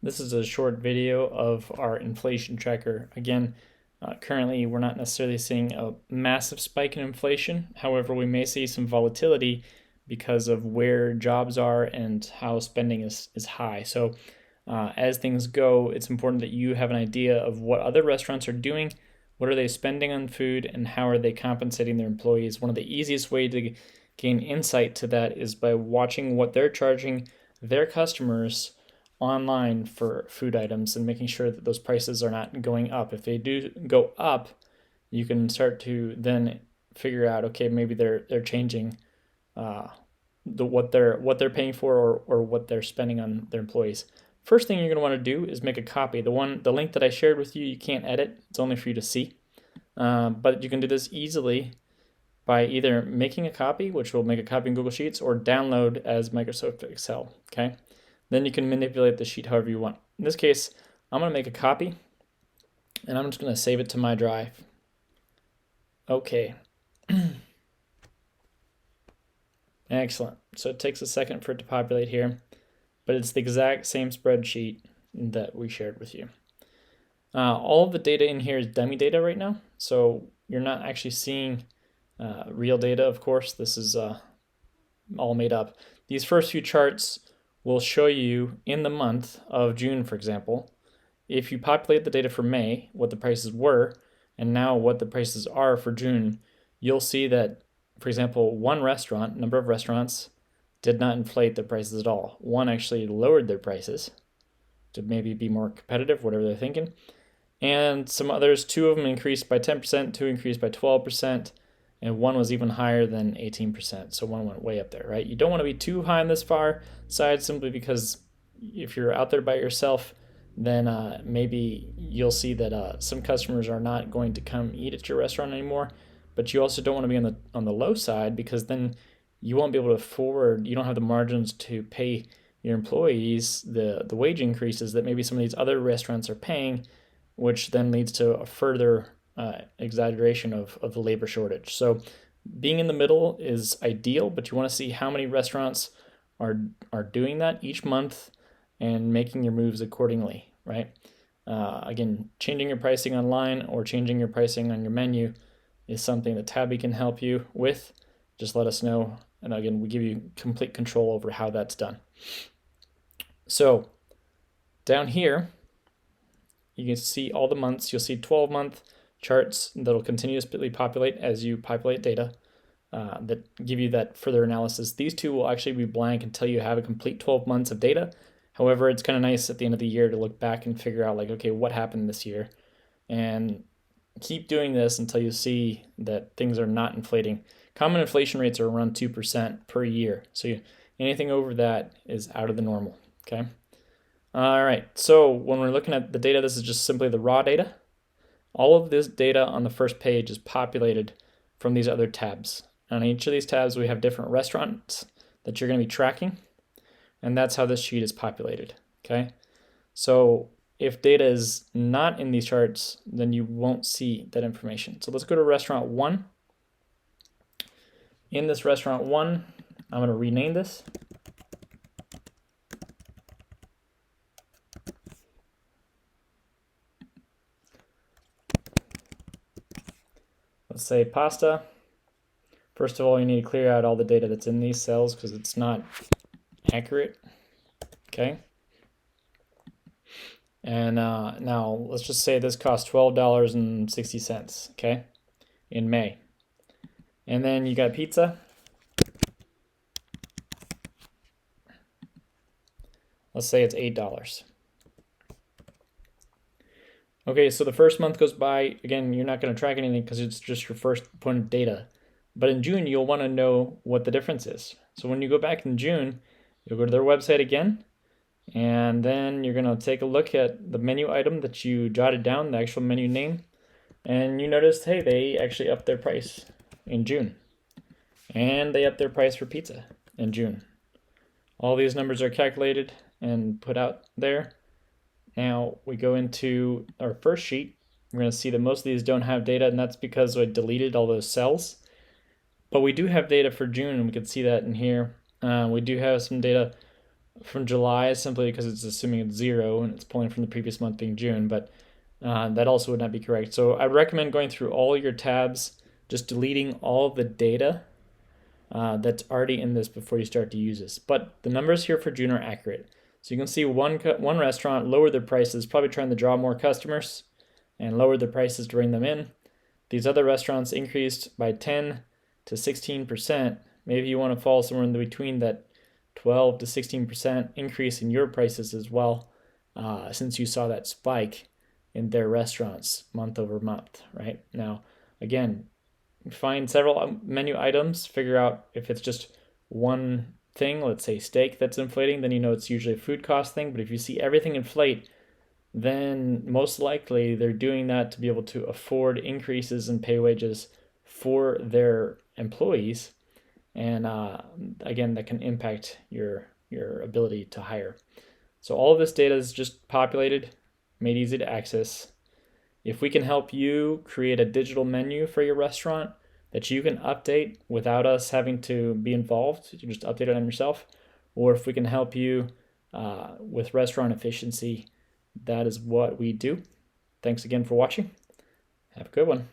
This is a short video of our inflation tracker. Again, currently we're not necessarily seeing a massive spike in inflation. However, we may see some volatility because of where jobs are and how spending is high. So as things go, it's important that you have an idea of what other restaurants are doing, what are they spending on food, and how are they compensating their employees. One of the easiest ways to gain insight to that is by watching what they're charging their customers online for food items and making sure that those prices are not going up. If they do go up, you can start to then figure out, okay, maybe they're changing what they're paying for, or what they're spending on their employees. First thing you're going to want to do is make a copy. The link that I shared with you, you can't edit. It's only for you to see. But you can do this easily by either making a copy, which will make a copy in Google Sheets, or download as Microsoft Excel. Okay. Then you can manipulate the sheet however you want. In this case, I'm going to make a copy, and I'm just going to save it to my drive. Okay. Excellent. So it takes a second for it to populate here, but it's the exact same spreadsheet that we shared with you. All of the data in here is dummy data right now, so you're not actually seeing real data, of course. This is all made up. These first few charts will show you in the month of June, for example, if you populate the data for May, what the prices were, and now what the prices are for June, you'll see that, for example, one restaurant, number of restaurants, did not inflate their prices at all. One actually lowered their prices to maybe be more competitive, whatever they're thinking. And some others, two of them increased by 10%, two increased by 12%, and one was even higher than 18%. So one went way up there, right? You don't want to be too high on this far side, simply because if you're out there by yourself, then maybe you'll see that some customers are not going to come eat at your restaurant anymore. But you also don't want to be on the low side, because then you won't be able to afford. You don't have the margins to pay your employees the wage increases that maybe some of these other restaurants are paying, which then leads to a further exaggeration of the labor shortage. So being in the middle is ideal, but you want to see how many restaurants are doing that each month and making your moves accordingly, right? Again, changing your pricing online or changing your pricing on your menu is something that Tabby can help you with. Just let us know, and again, we give you complete control over how that's done. So down here, you can see all the months. You'll see 12-month charts that'll continuously populate as you populate data that give you that further analysis. These two will actually be blank until you have a complete 12 months of data. However, it's kind of nice at the end of the year to look back and figure out, like, okay, what happened this year? And keep doing this until you see that things are not inflating. Common inflation rates are around 2% per year. So anything over that is out of the normal, okay? All right, so when we're looking at the data, this is just simply the raw data. All of this data on the first page is populated from these other tabs. On each of these tabs, we have different restaurants that you're going to be tracking, and that's how this sheet is populated, okay? So if data is not in these charts, then you won't see that information. So let's go to restaurant 1. In this restaurant 1, I'm going to rename this. Let's say pasta. First of all, you need to clear out all the data that's in these cells because it's not accurate. Okay. And now let's just say this costs $12.60, okay, in May. And then you got pizza. Let's say it's $8. Okay, so the first month goes by. Again, you're not going to track anything because it's just your first point of data. But in June, you'll want to know what the difference is. So when you go back in June, you'll go to their website again, and then you're going to take a look at the menu item that you jotted down, the actual menu name, and you noticed, hey, they actually upped their price in June. And they upped their price for pizza in June. All these numbers are calculated and put out there. Now we go into our first sheet. We're going to see that most of these don't have data, and that's because I deleted all those cells. But we do have data for June, and we can see that in here. We do have some data from July simply because it's assuming it's 0 and it's pulling from the previous month being June, but that also would not be correct. So I recommend going through all your tabs, just deleting all the data that's already in this before you start to use this. But the numbers here for June are accurate. So you can see one restaurant lowered their prices, probably trying to draw more customers and lowered their prices to bring them in. These other restaurants increased by 10 to 16%. Maybe you want to fall somewhere in between that 12 to 16% increase in your prices as well, since you saw that spike in their restaurants month over month, right? Now, again, find several menu items, figure out if it's just one thing, let's say steak, that's inflating, then you know it's usually a food cost thing. But if you see everything inflate, then most likely they're doing that to be able to afford increases in pay wages for their employees. And again, that can impact your ability to hire. So all of this data is just populated, made easy to access. If we can help you create a digital menu for your restaurant that you can update without us having to be involved, you just update it on yourself, or if we can help you with restaurant efficiency, that is what we do. Thanks again for watching. Have a good one.